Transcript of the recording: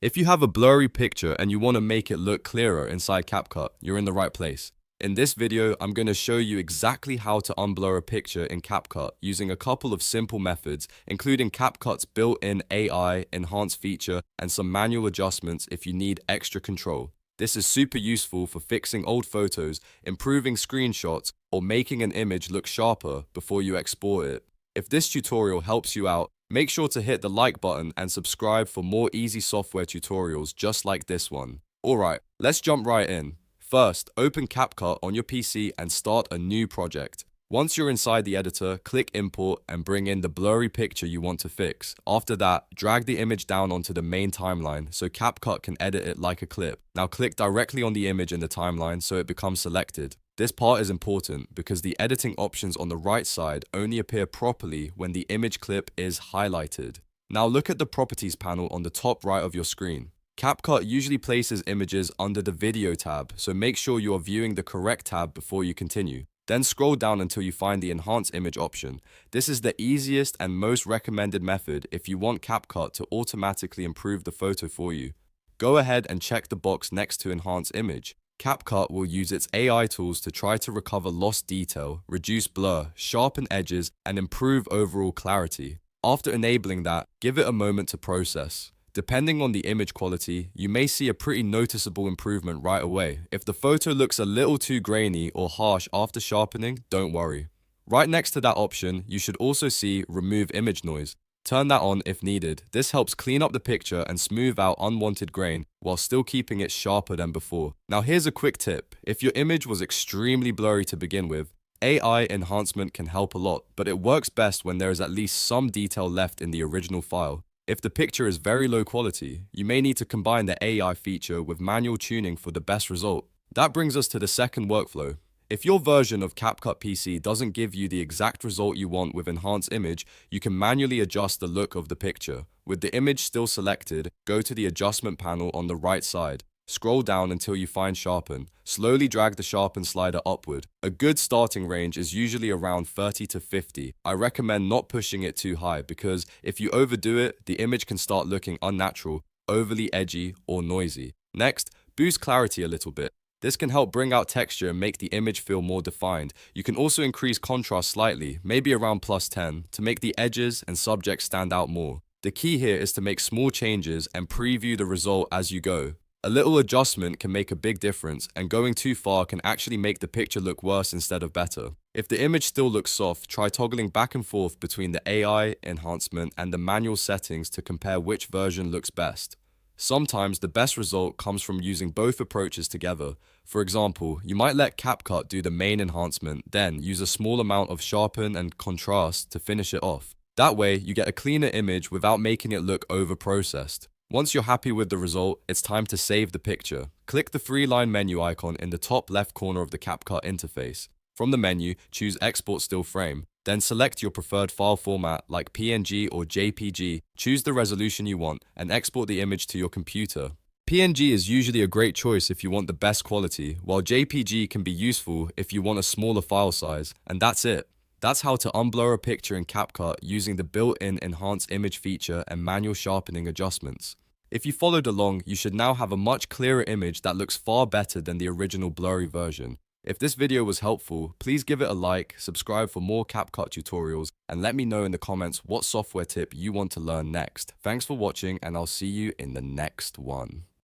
If you have a blurry picture and you want to make it look clearer inside CapCut, you're in the right place. In this video, I'm going to show you exactly how to unblur a picture in CapCut using a couple of simple methods, including CapCut's built-in AI enhanced feature and some manual adjustments if you need extra control. This is super useful for fixing old photos, improving screenshots, or making an image look sharper before you export it. If this tutorial helps you out, make sure to hit the like button and subscribe for more easy software tutorials just like this one. Alright, let's jump right in. First, open CapCut on your PC and start a new project. Once you're inside the editor, click Import and bring in the blurry picture you want to fix. After that, drag the image down onto the main timeline so CapCut can edit it like a clip. Now click directly on the image in the timeline so it becomes selected. This part is important because the editing options on the right side only appear properly when the image clip is highlighted. Now look at the Properties panel on the top right of your screen. CapCut usually places images under the Video tab, so make sure you are viewing the correct tab before you continue. Then scroll down until you find the Enhance Image option. This is the easiest and most recommended method if you want CapCut to automatically improve the photo for you. Go ahead and check the box next to Enhance Image. CapCut will use its AI tools to try to recover lost detail, reduce blur, sharpen edges, and improve overall clarity. After enabling that, give it a moment to process. Depending on the image quality, you may see a pretty noticeable improvement right away. If the photo looks a little too grainy or harsh after sharpening, don't worry. Right next to that option, you should also see Remove Image Noise. Turn that on if needed. This helps clean up the picture and smooth out unwanted grain while still keeping it sharper than before. Now here's a quick tip. If your image was extremely blurry to begin with, AI enhancement can help a lot, but it works best when there is at least some detail left in the original file. If the picture is very low quality, you may need to combine the AI feature with manual tuning for the best result. That brings us to the second workflow. If your version of CapCut PC doesn't give you the exact result you want with Enhanced Image, you can manually adjust the look of the picture. With the image still selected, go to the Adjustment panel on the right side. Scroll down until you find Sharpen. Slowly drag the Sharpen slider upward. A good starting range is usually around 30 to 50. I recommend not pushing it too high because if you overdo it, the image can start looking unnatural, overly edgy, or noisy. Next, boost clarity a little bit. This can help bring out texture and make the image feel more defined. You can also increase contrast slightly, maybe around +10, to make the edges and subject stand out more. The key here is to make small changes and preview the result as you go. A little adjustment can make a big difference, and going too far can actually make the picture look worse instead of better. If the image still looks soft, try toggling back and forth between the AI enhancement and the manual settings to compare which version looks best. Sometimes the best result comes from using both approaches together. For example, you might let CapCut do the main enhancement, then use a small amount of sharpen and contrast to finish it off. That way, you get a cleaner image without making it look over-processed. Once you're happy with the result, it's time to save the picture. Click the three-line menu icon in the top left corner of the CapCut interface. From the menu, choose Export Still Frame. Then select your preferred file format like PNG or JPG, choose the resolution you want, and export the image to your computer. PNG is usually a great choice if you want the best quality, while JPG can be useful if you want a smaller file size, and that's it. That's how to unblur a picture in CapCut using the built-in Enhanced Image feature and manual sharpening adjustments. If you followed along, you should now have a much clearer image that looks far better than the original blurry version. If this video was helpful, please give it a like, subscribe for more CapCut tutorials, and let me know in the comments what software tip you want to learn next. Thanks for watching, and I'll see you in the next one.